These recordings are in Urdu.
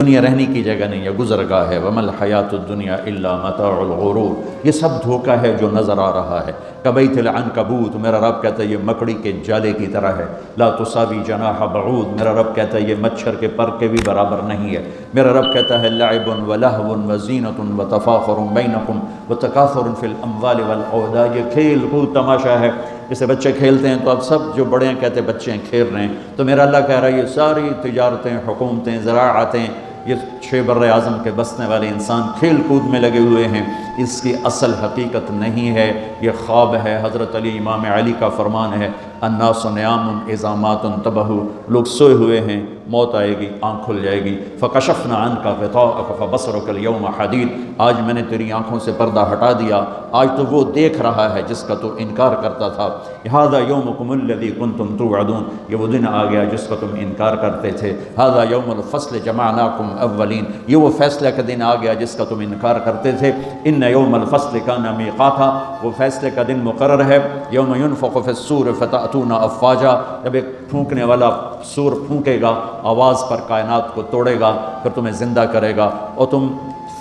دنیا رہنے کی جگہ نہیں ہے، گزر گاہ ہے۔ وَمَا الْحَيَاةُ الدُّنْيَا إِلَّا مَتَاعُ الْغُرُورِ، یہ سب دھوکہ ہے جو نظر آ رہا ہے۔ کَبَيْتِ الْعَنْكَبُوتِ، میرا رب کہتا ہے یہ مکڑی کے جالے کی طرح ہے۔ لَا تُسَاوِي جَنَاحَ بَعُوضٍ، میرا رب کہتا ہے یہ مچھر کے پر کے بھی برابر نہیں ہے۔ میرا رب کہتا ہے لَعِبٌ وَلَهْوٌ وَزِينَةٌ وَتَفَاخُرٌ بَيْنَكُمْ وَتَكَاثُرٌ فِي الْأَمْوَالِ وَالْأَوْلَادِ، یہ کھیل کود تماشا ہے۔ جیسے بچے کھیلتے ہیں تو اب سب جو بڑے ہیں کہتے ہیں بچے کھیل رہے ہیں، تو میرا اللہ کہہ رہا ہے یہ ساری تجارتیں، حکومتیں، زراعتیں، یہ 6 بر اعظم کے بسنے والے انسان کھیل کود میں لگے ہوئے ہیں، اس کی اصل حقیقت نہیں ہے، یہ خواب ہے۔ حضرت علی امام علی کا فرمان ہے الناس نیام اذا مات انتبہوا، لوگ سوئے ہوئے ہیں، موت آئے گی، آنکھ کھل جائے گی۔ فکشفنا عنک غطاءک فبصرک اليوم حدید، آج میں نے تیری آنکھوں سے پردہ ہٹا دیا، آج تو وہ دیکھ رہا ہے جس کا تو انکار کرتا تھا۔ ھذا یومکم الذی کنتم توعدون، یہ وہ دن آ گیا جس کا تم انکار کرتے تھے۔ ھذا یوم الفصل جمعناکم اولین، یہ وہ فیصلہ کا دن آ گیا جس کا تم انکار کرتے تھے۔ ان یوم الفصل کان میقاتا، وہ فیصلے کا دن مقرر ہے۔ یوم ینفخ فی الصور فتأتون افواجا، جب ایک پھونکنے والا سور پھونکے گا، آواز پر کائنات کو توڑے گا، پھر تمہیں زندہ کرے گا اور تم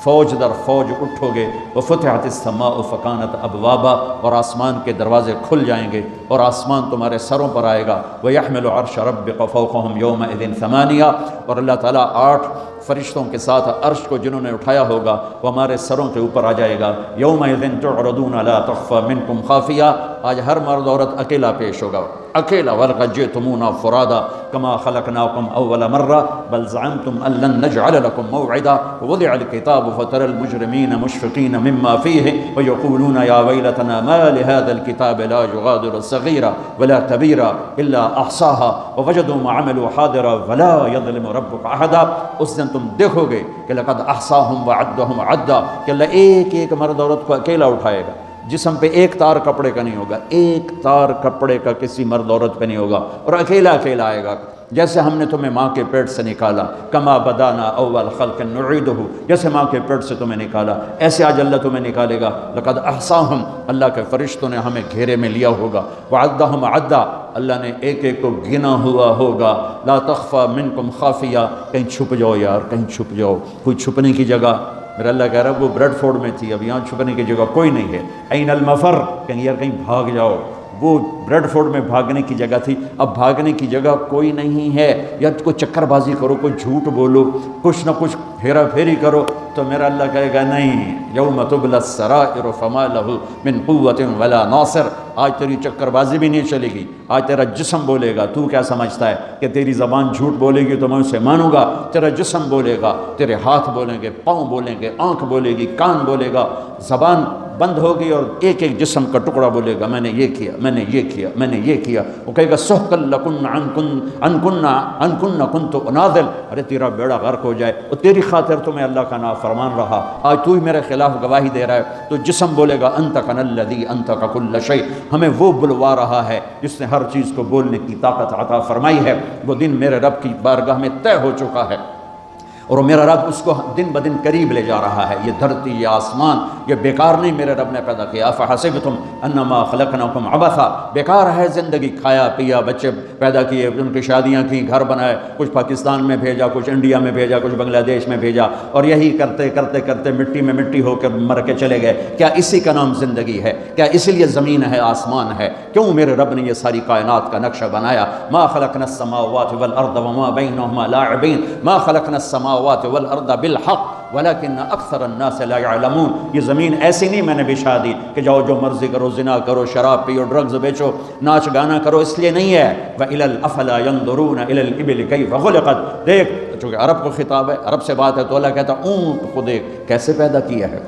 فوج در فوج اٹھو گے۔ وفتحت السماء فکانت ابوابا، اور آسمان کے دروازے کھل جائیں گے اور آسمان تمہارے سروں پر آئے گا۔ ویحمل عرش ربک فوقہم یومئذ ثمانیہ، اور اللہ تعالیٰ 8 فرشتوں کے ساتھ عرش کو جنہوں نے اٹھایا ہوگا وہ ہمارے سروں کے اوپر آ جائے گا۔ یومئذ تعرضون لا تخفی منکم خافیہ، آج ہر مرد عورت اکیلا پیش ہوگا، اکیلا۔ وَلَقَدْ جِئْتُمُونَا فُرَادَىٰ كَمَا خَلَقْنَاكُمْ أَوَّلَ مَرَّةٍ بَلْ زَعَمْتُمْ أَن لَّن نَّجْعَلَ لَكُم مَّوْعِدًا وَوُضِعَ الْكِتَابُ فَتَرَى الْمُجْرِمِينَ مُشْفِقِينَ مِمَّا فِيهِ وَيَقُولُونَ يَا وَيْلَتَنَا مَا لِهَٰذَا الْكِتَابِ لَا يُغَادِرُ صَغِيرًا وَلَا كَبِيرًا إِلَّا أَحْصَاهَا وَوَجَدُوا مَا عَمِلُوا حَاضِرًا وَلَا يَظْلِمُ رَبُّكَ أَحَدًا۔ اس دن تم دیکھو گے کہ لَقَدْ أَحْصَاهُمْ وَعَدَّهُمْ عَدًّا، کہ اللہ ایک ایک مرد عورت کو اکیلا اٹھائے گا، جسم پہ ایک تار کپڑے کا نہیں ہوگا، ایک تار کپڑے کا کسی مرد عورت پہ نہیں ہوگا، اور اکیلا اکیلا آئے گا۔ جیسے ہم نے تمہیں ماں کے پیٹ سے نکالا، کما بدانا اول خلق نعیدہ، جیسے ماں کے پیٹ سے تمہیں نکالا ایسے آج اللہ تمہیں نکالے گا۔ لقد احصاہم، اللہ کے فرشتوں نے ہمیں گھیرے میں لیا ہوگا۔ وعدہم عدا، اللہ نے ایک ایک کو گنا ہوا ہوگا۔ لا تخفى منکم خافیہ، کہیں چھپ جاؤ یار، کہیں چھپ جاؤ، کوئی چھپنے کی جگہ۔ میرا اللہ کہہ رہا ہے وہ بریڈ فورڈ میں تھی، اب یہاں چھپنے کی جگہ کوئی نہیں ہے۔ این المفر، کہیں یار کہیں بھاگ جاؤ، وہ بریڈ فورڈ میں بھاگنے کی جگہ تھی، اب بھاگنے کی جگہ کوئی نہیں ہے۔ یا کوئی چکر بازی کرو، کوئی جھوٹ بولو، کچھ نہ کچھ ہیرا پھیری کرو، تو میرا اللہ کہے گا نہیں، یوم تبلی السرائر فما لہ من قوت ولا ناصر، آج تیری چکر بازی بھی نہیں چلے گی، آج تیرا جسم بولے گا۔ تو کیا سمجھتا ہے کہ تیری زبان جھوٹ بولے گی تو میں اسے مانوں گا؟ تیرا جسم بولے گا، تیرے ہاتھ بولیں گے، پاؤں بولیں گے، آنکھ بولے گی، کان بولے گا، زبان بند ہوگی اور ایک ایک جسم کا ٹکڑا بولے گا میں نے یہ کیا، میں نے یہ کیا، میں نے یہ کیا۔ وہ کہے گا سحقا لکن عن کن کنت اناذل، ارے تیرا بیڑا غرق ہو جائے اور تیری خاطر تو میں اللہ کا نافرمان رہا، آج تو ہی میرے خلاف گواہی دے رہا ہے۔ تو جسم بولے گا انطقنا الذی انطق کل شیء، ہمیں وہ بلوا رہا ہے جس نے ہر چیز کو بولنے کی طاقت عطا فرمائی ہے۔ وہ دن میرے رب کی بارگاہ میں طے ہو چکا ہے اور میرا رب اس کو دن بدن قریب لے جا رہا ہے۔ یہ دھرتی، یہ آسمان، یہ بیکار نہیں میرے رب نے پیدا کیا۔ افحسبتم انما خلقناکم عبثا، بیکار ہے زندگی، کھایا پیا، بچے پیدا کیے، ان کی شادیاں کی، گھر بنائے، کچھ پاکستان میں بھیجا، کچھ انڈیا میں بھیجا، کچھ بنگلہ دیش میں بھیجا، اور یہی کرتے کرتے کرتے مٹی میں مٹی ہو کر مر کے چلے گئے۔ کیا اسی کا نام زندگی ہے؟ کیا اسی لیے زمین ہے، آسمان ہے؟ کیوں میرے رب نے یہ ساری کائنات کا نقشہ بنایا؟ ما خلقنا السماوات والارض وما بینہما لاعبین، ما خلقنا السماوات والارض بالحق ولكن اکثر الناس لا يعلمون۔ یہ زمین ایسی نہیں میں نے بچھا دی کہ جاؤ جو مرضی کرو، زنا کرو، شراب پیو، ڈرگز بیچو، ناچ گانا کرو، اس لیے نہیں ہے۔ وَإِلَى الْأَفَلَا يَنظُرُونَ إِلَى الْإِبِلِ كَيْفَ خُلِقَتْ، دیکھ، چونکہ عرب کو خطاب ہے، عرب سے بات ہے، تو اللہ کہتا اونٹ کو دیکھ کیسے پیدا کیا ہے،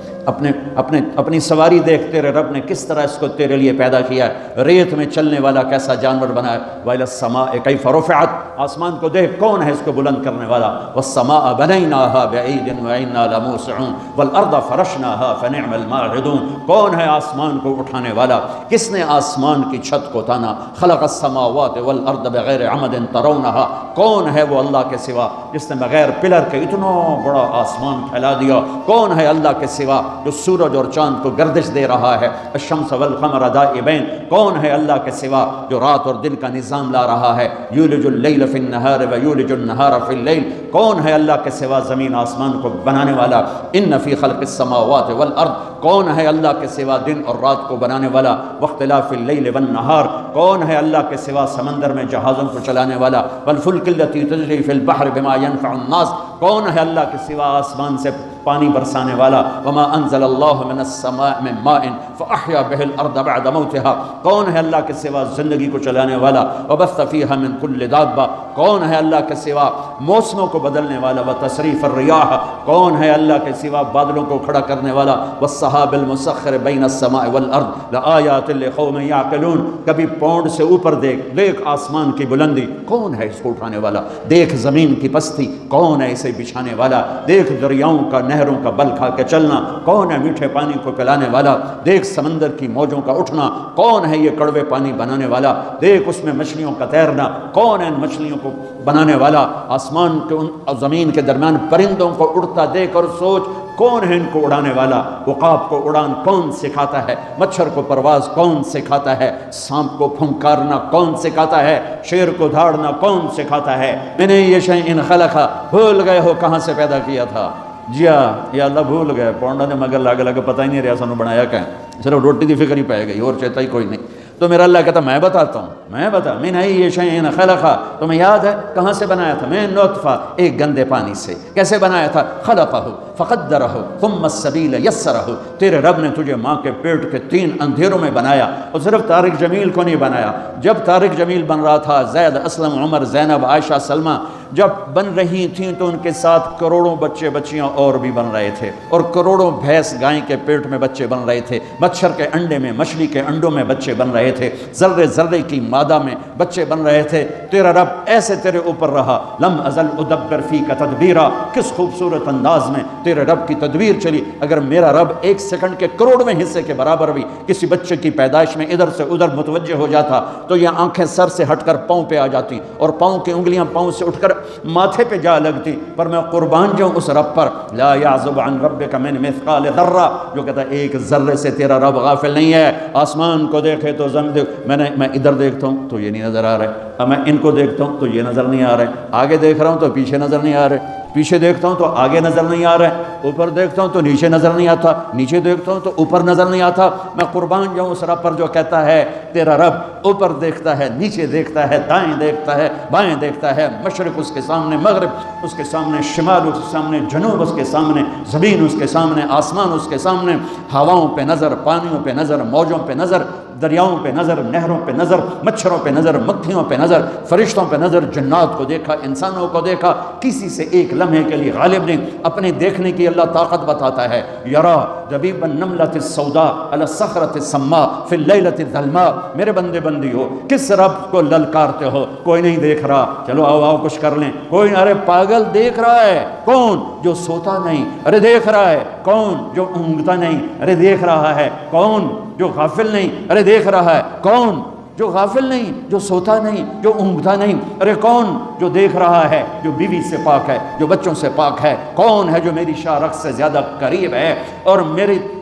اپنی سواری دیکھ، تیرے رب نے کس طرح اس کو تیرے لیے پیدا کیا ہے، ریت میں چلنے والا کیسا جانور بنا ہے۔ وَإِلَى السَّمَاءِ كَيْفَ رُفِعَتْ، آسمان کو دیکھ کون ہے اس کو بلند کرنے والا۔ وَالسَّمَاءَ بَنَيْنَاهَا بِأَيْدٍ وَإِنَّا لَمُوسِعُونَ وَالْأَرْضَ فَرَشْنَاهَا فَنِعْمَ الْمَاهِدُونَ، کون ہے آسمان کو اٹھانے والا؟ کس نے آسمان کی چھت کو تانا؟ خلق السماوات والارض بغیر عمد ترونها، کون ہے وہ اللہ کے سوا جس نے بغیر پلر کے اتنا بڑا آسمان پھیلا دیا؟ کون ہے اللہ کے سوا جو سورج اور چاند کو گردش دے رہا ہے، الشمس والقمر دائبین، کون ہے اللہ کے سوا جو رات اور دن کا نظام لا رہا ہے، یولج اللیل فی النہار ویولج النہار فی اللیل، کون ہے اللہ کے سوا زمین آسمان کو بنانے والا، ان فی خلق السماوات والارض، کون ہے اللہ کے سوا دن اور رات کو بنانے والا، واختلاف اللیل والنہار، کون ہے اللہ کے سوا سمندر میں جہازوں کو چلانے والا، والفلک التی تجری فی البحر بما ينفع الناس، کون ہے اللہ کے سوا آسمان سے پانی برسانے والا، وما انزل اللہ من السماء من ماء فاحیا به الارض بعد موتها، کون ہے اللہ کے سوا زندگی کو چلانے والا، وبث فیہا من کل دابہ، کون ہے اللہ کے سوا موسموں کو بدلنے والا، وتصریف الریاح، کون ہے اللہ کے سوا بادلوں کو کھڑا کرنے والا، والسحاب المسخر بین السماء والارض لآیات لقوم یعقلون، کبھی پونڈ سے اوپر دیکھ آسمان کی بلندی، کون ہے اس کو اٹھانے والا، دیکھ زمین کی پستی، کون ہے اسے بچھانے والا، دیکھ دریاؤں کا نہروں کا بل کھا کے چلنا، کون ہے میٹھے پانی کو پلانے والا، دیکھ سمندر کی موجوں کا اٹھنا، کون ہے یہ کڑوے پانی بنانے والا، دیکھ اس میں مچھلیوں کا تیرنا، کون ہے ان مچھلیوں کو بنانے والا، آسمان کے اور زمین کے درمیان پرندوں کو اڑتا دیکھ اور سوچ کون ہے ان کو اڑانے والا، عقاب کو اڑان کون سکھاتا ہے، مچھر کو پرواز کون سکھاتا ہے، سانپ کو پھنکارنا کون سکھاتا ہے، شیر کو دھاڑنا کون سکھاتا ہے، انہیں یہ شیء خلقا، بھول گئے ہو کہاں سے پیدا کیا تھا، جی ہاں یا اللہ بھول گئے، پونڈا نے مگر لگے لگے پتہ ہی نہیں رہا سانو بنایا کہ صرف روٹی دی فکر ہی پائے گئی اور چیتا ہی کوئی نہیں، تو میرا اللہ کہتا میں بتاتا ہوں، میں بتا من ای شیء خلقا، تمہیں یاد ہے کہاں سے بنایا تھا، میں نطفہ ایک گندے پانی سے، کیسے بنایا تھا، خلقہ فقدرہ ثم السبیل یسرہ، تیرے رب نے تجھے ماں کے پیٹ کے 3 اندھیروں میں بنایا، اور صرف طارق جمیل کو نہیں بنایا، جب طارق جمیل بن رہا تھا، زید، اسلم، عمر، زینب، عائشہ، سلمہ جب بن رہی تھیں تو ان کے ساتھ کروڑوں بچے بچیاں اور بھی بن رہے تھے، اور کروڑوں بھینس گائیں کے پیٹ میں بچے بن رہے تھے، مچھر کے انڈے میں، مچھلی کے انڈوں میں بچے بن رہے تھے، ذرے ذرے کی مادہ میں بچے بن رہے تھے، تیرا رب ایسے تیرے اوپر رہا، لم ازل ادبر فیک تدبیرا، کس خوبصورت انداز میں تیرے رب کی تدبیر چلی، اگر میرا رب 1 سیکنڈ کے کروڑویں حصے کے برابر بھی کسی بچے کی پیدائش میں ادھر سے ادھر متوجہ ہو جاتا تو یہ آنکھیں سر سے ہٹ کر پاؤں پہ آ جاتی اور پاؤں کی انگلیاں پاؤں سے اٹھ کر ماتھے پہ جا لگتی، پر میں قربان جاؤں اس رب پر، لا یعزب عن ربک من مثقال ذرہ، جو کہتا ہے 1 ذرے سے تیرا رب غافل نہیں ہے، آسمان کو دیکھے تو زمین دیکھ، میں ادھر دیکھتا ہوں تو یہ نہیں نظر آ رہا ہے، میں ان کو دیکھتا ہوں تو یہ نظر نہیں آ رہا ہے، آگے دیکھ رہا ہوں تو پیچھے نظر نہیں آ رہا ہے، پیچھے دیکھتا ہوں تو آگے نظر نہیں آ رہا ہے، اوپر دیکھتا ہوں تو نیچے نظر نہیں آتا، نیچے دیکھتا ہوں تو اوپر نظر نہیں آتا، میں قربان جاؤں اس رب پر جو کہتا ہے تیرا رب اوپر دیکھتا ہے، نیچے دیکھتا ہے، دائیں دیکھتا ہے، بائیں دیکھتا ہے، مشرق اس کے سامنے، مغرب اس کے سامنے، شمال اس کے سامنے، جنوب اس کے سامنے، زمین اس کے سامنے، آسمان اس کے سامنے، ہواؤں پہ نظر، پانیوں پہ نظر، موجوں پہ نظر، دریاؤں پہ نظر، نہروں پہ نظر، مچھروں پہ نظر، مکھیوں پہ نظر، فرشتوں پہ نظر، جنات کو دیکھا، انسانوں کو دیکھا، کسی سے ایک لمحے کے لیے غالب نہیں، اپنے دیکھنے کی اللہ طاقت بتاتا ہے، یرا دبیب النملۃ السوداء علی الصخرۃ السماء فی اللیلۃ الظلماء، میرے بندے بندی ہو، کس رب کو للکارتے ہو، کوئی نہیں دیکھ رہا، چلو آؤ کچھ کر لیں، کوئی، ارے پاگل دیکھ رہا ہے، کون؟ جو سوتا نہیں، ارے دیکھ رہا ہے، کون؟ جو اونگتا نہیں، ارے دیکھ رہا ہے، کون؟ جو غافل نہیں، ارے دیکھ رہا ہے، کون؟ جو غافل نہیں، جو سوتا نہیں، جو اونگتا نہیں، ارے کون؟ جو دیکھ رہا ہے، جو بیوی سے پاک ہے، جو بچوں سے پاک ہے، کون ہے جو میری شاہ رگ سے زیادہ قریب ہے، اور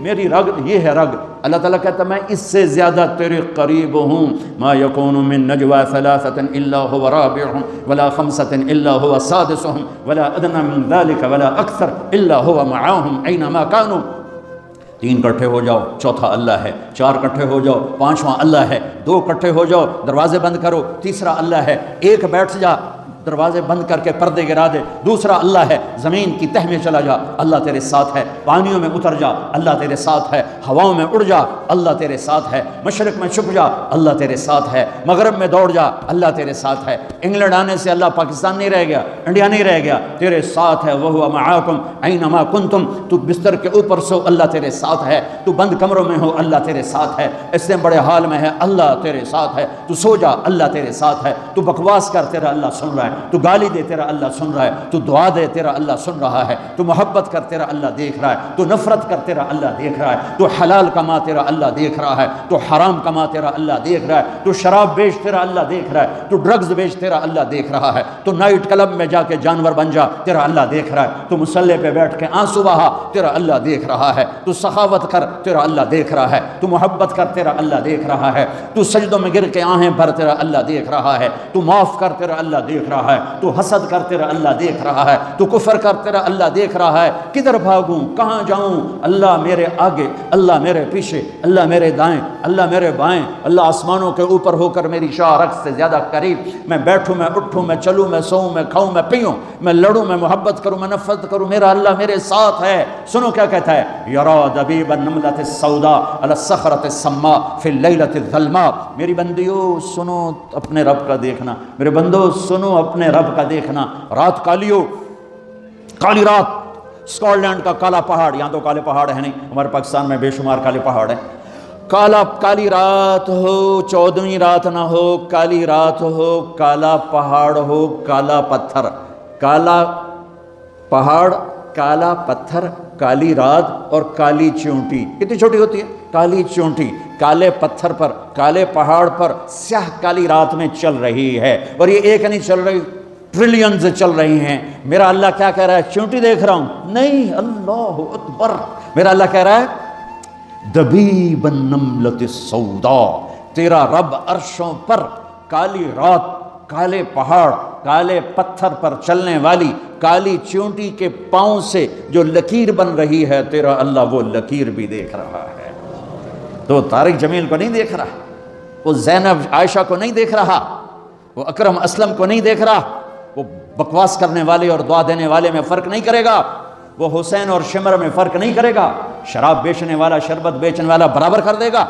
میری رگ یہ ہے رگ، اللہ تعالیٰ کہتا میں اس سے زیادہ تیرے قریب ہوں، ما یکون من نجوى ثلاثة الا هو رابعهم ولا خمسة الا هو سادسهم ولا ادنى من ذلك ولا اکثر الا هو معهم اینما كانوا، 3 کٹھے ہو جاؤ، چوتھا اللہ ہے، 4 کٹھے ہو جاؤ، 5واں اللہ ہے، 2 کٹھے ہو جاؤ، دروازے بند کرو، تیسرا اللہ ہے، 1 بیٹھ جا، دروازے بند کر کے پردے گرا دے، دوسرا اللہ ہے، زمین کی تہ میں چلا جا، اللہ تیرے ساتھ ہے، پانیوں میں اتر جا، اللہ تیرے ساتھ ہے، ہواؤں میں اڑ جا، اللہ تیرے ساتھ ہے، مشرق میں چھپ جا، اللہ تیرے ساتھ ہے، مغرب میں دوڑ جا، اللہ تیرے ساتھ ہے، انگلینڈ آنے سے اللہ پاکستان نہیں رہ گیا، انڈیا نہیں رہ گیا، تیرے ساتھ ہے، وَهُوَ مَعَاكُمْ أَيْنَمَا كُنْتُمْ، تو بستر کے اوپر سو اللہ تیرے ساتھ ہے، تو بند کمروں میں ہو اللہ تیرے ساتھ ہے، اس سے بڑے حال میں ہے اللہ تیرے ساتھ ہے، تو سو جا اللہ تیرے ساتھ ہے، تو بکواس کر تیرا اللہ سن رہا ہے، ہے، تو گالی دے تیرا اللہ سن رہا ہے، تو دعا دے تیرا اللہ سن رہا ہے، تو محبت کر تیرا اللہ دیکھ رہا ہے، تو نفرت کر تیرا اللہ دیکھ رہا ہے، تو حلال کما تیرا اللہ دیکھ رہا ہے، تو حرام کما تیرا اللہ دیکھ رہا ہے، تو شراب بیچ تیرا اللہ دیکھ رہا ہے، تو ڈرگز بیچ تیرا اللہ دیکھ رہا ہے، تو نائٹ کلب میں جا کے جانور بن جا تیرا اللہ دیکھ رہا ہے، تو مصلی پہ بیٹھ کے آنسو بہا تیرا اللہ دیکھ رہا ہے، تو سخاوت کر تیرا اللہ دیکھ رہا ہے، تو محبت کر تیرا اللہ دیکھ رہا ہے، تو سجدوں میں گر کے آہیں بھر تیرا اللہ دیکھ رہا ہے، تو معاف کر تیرا اللہ دیکھ رہا ہے، تو حسد کر تیرا اللہ دیکھ رہا ہے، تو کفر کر تیرا اللہ دیکھ رہا ہے، کدھر بھاگوں کہاں جاؤں، اللہ میرے آگے، اللہ میرے پیچھے، اللہ میرے دائیں، اللہ میرے بائیں، اللہ آسمانوں کے اوپر ہو کر میری شاہ رخ سے زیادہ قریب، میں بیٹھوں میں اٹھوں میں چلوں میں سوؤں میں کھاؤں میں پیوں، میں لڑوں میں محبت کروں میں نفرت کروں، میرا اللہ میرے ساتھ ہے۔ سنو کیا کہتا ہے، یرا دبیب النملۃ السوداء علی الصخرۃ السماء فی اللیلۃ الظلماء۔ میری بندیو سنو اپنے رب کا دیکھنا، میرے بندو سنو اپنے رب کا دیکھنا۔ رات کالی ہو، کالی رات، اسکاٹ لینڈ کا کالا پہاڑ، یہاں تو کالے پہاڑ ہیں نہیں، ہمارے پاکستان میں بے شمار کالے پہاڑ ہیں، کالی رات ہو، 14ویں رات نہ ہو، کالی رات ہو، کالا پہاڑ ہو، کالا پتھر، کالا پہاڑ، کالا پتھر، کالی رات اور کالی چونٹی، کتنی چھوٹی ہوتی ہے کالی چونٹی، کالے پتھر پر، کالے پہاڑ پر سیاہ کالی رات میں چل رہی ہے، اور یہ ایک نہیں چل رہی، ٹریلینز چل رہی ہیں۔ میرا اللہ کیا کہہ رہا ہے، چونٹی دیکھ رہا ہوں نہیں، اللہ اکبر، میرا اللہ کہہ رہا ہے دبیب النملۃ السوداء، تیرا رب عرشوں پر کالی رات، کالے پہاڑ، کالے پتھر پر چلنے والی کالی چونٹی کے پاؤں سے جو لکیر بن رہی ہے، تیرا اللہ وہ لکیر بھی دیکھ رہا ہے۔ تو طارق جمیل کو نہیں دیکھ رہا، وہ زینب عائشہ کو نہیں دیکھ رہا، وہ اکرم اسلم کو نہیں دیکھ رہا، وہ بکواس کرنے والے اور دعا دینے والے میں فرق نہیں کرے گا، وہ حسین اور شمر میں فرق نہیں کرے گا، شراب بیچنے والا شربت بیچنے والا برابر کر دے گا،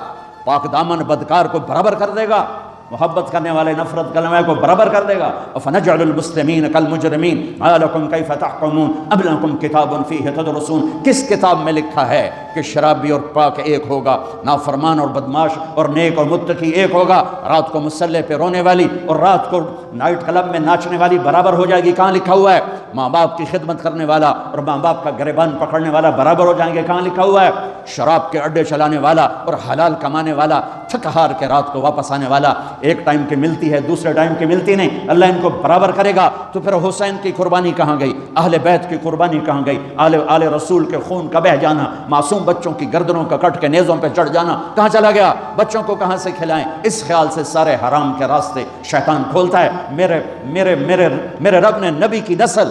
پاک دامن بدکار کو برابر کر دے گا، محبت کرنے والے نفرت کرنے والے کو برابر کر دے گا۔ افنجعل المسلمین کالمجرمین ما لکم کیف تحکمون ام لکم کتاب فیہ تدرسون۔ کس کتاب میں لکھا ہے کہ شرابی اور پاک ایک ہوگا، نافرمان اور بدماش اور نیک اور متقی ایک ہوگا، رات کو مصلی پہ رونے والی اور رات کو نائٹ کلب میں ناچنے والی برابر ہو جائے گی؟ کہاں لکھا ہوا ہے؟ ماں باپ کی خدمت کرنے والا اور ماں باپ کا گریبان پکڑنے والا برابر ہو جائیں گے؟ کہاں لکھا ہوا ہے؟ شراب کے اڈے چلانے والا اور حلال کمانے والا، تھک ہار کے رات کو واپس آنے والا، ایک ٹائم کی ملتی ہے دوسرے ٹائم کی ملتی نہیں، اللہ ان کو برابر کرے گا۔ تو پھر حسین کی قربانی کہاں گئی؟ اہل بیت کی قربانی کہاں گئی؟ آل رسول کے خون کا بہہ جانا، معصوم بچوں کی گردنوں کا کٹ کے نیزوں پہ چڑھ جانا کہاں چلا گیا؟ بچوں کو کہاں سے کھلائیں؟ اس خیال سے سارے حرام کے راستے شیطان کھولتا ہے۔ میرے رب نے نبی کی نسل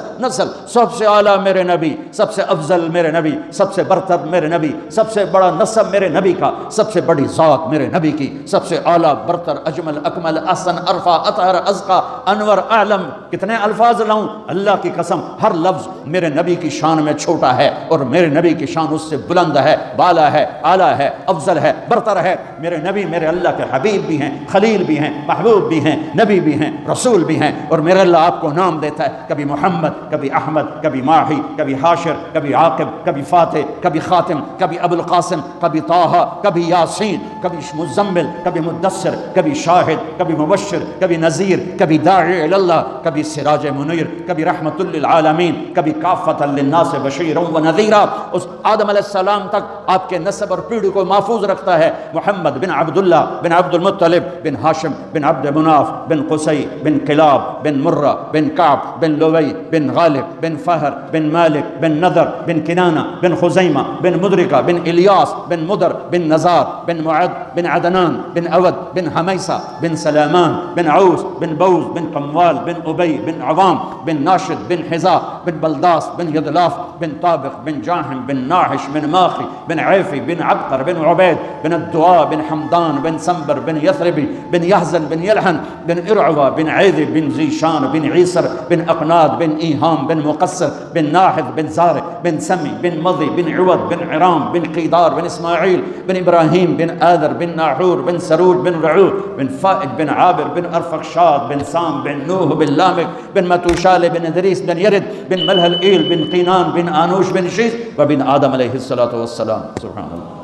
سب سے اعلیٰ میرے نبی، سب سے افضل میرے نبی، سب سے برتر میرے نبی، سب سے بڑا نسب میرے نبی کا، سب سے بڑی ذات میرے نبی کی، سب سے اعلیٰ برتر اجمل اکمل احسن ارفع اطہر ازکا انور اعلم۔ کتنے الفاظ لاؤں؟ اللہ کی قسم ہر لفظ میرے نبی کی شان میں چھوٹا ہے اور میرے نبی کی شان اس سے بلند ہے، بالا ہے، اعلیٰ ہے، افضل ہے، برتر ہے۔ میرے نبی میرے اللہ کے حبیب بھی ہیں، خلیل بھی ہیں، محبوب بھی ہیں، نبی بھی ہیں، رسول بھی ہیں، اور میرے اللہ آپ کو نام دیتا ہے، کبھی محمد، کبھی احمد، کبھی ماہی، کبھی حاشر، کبھی عاقب، کبھی فاتح، کبھی خاتم، کبھی ابو القاسم، کبھی طٰہٰ، کبھی یاسین، کبھی مزمل، کبھی مدثر، کبھی شاہد، کبھی مبشر، کبھی نذیر، کبھی داعی الی اللہ، کبھی سراج منیر، کبھی رحمت للعالمین، کبھی کافۃ للناس بشیرا ونذیرا۔ اس آدم علیہ السلام تک آپ کے نسب اور پیڑھی کو محفوظ رکھتا ہے۔ محمد بن عبداللہ بن عبد المطلب بن ہاشم بن عبد مناف بن قصی بن کلاب بن مرہ بن کعب بن لوی بن غالب بن فہر بن مالک بن نضر بن کنانہ بن خزیمہ بن مدرکہ بن الیاس بن مدر بن نزار بن معد بن عدنان بن اود بن حمیسہ بن سلامان بن عوس بن بوز بن قموال بن ابی بن عوام بن ناشد بن حذاء بن بلداس بن یدلاف بن طابق بن جاہم بن ناحش بن ماخی بن عیفی بن عبقر بن عبید بن الدعاء بن حمدان بن سنبر بن یثربی بن یحزن بن یلحن بن ارعوہ بن عیدی بن ذیشان بن عیسر بن اقناد بن ایہام بن مقصر بن ناحد بن زارع بن سمی بن مضی بن عوض بن عرام بن قیدار بن اسماعیل بن ابراہیم بن آدر بن ناحور بن سرود بن رعو بن فائد بن عابر بن ارفخشاد بن سام بن نوح بن لامک بن متوشال بن ادریس بن یرد بن ملہ الایل بن قینان بن آنوش بن شیث وبن آدم علیہ الصلوۃ والسلام۔ سبحان اللہ۔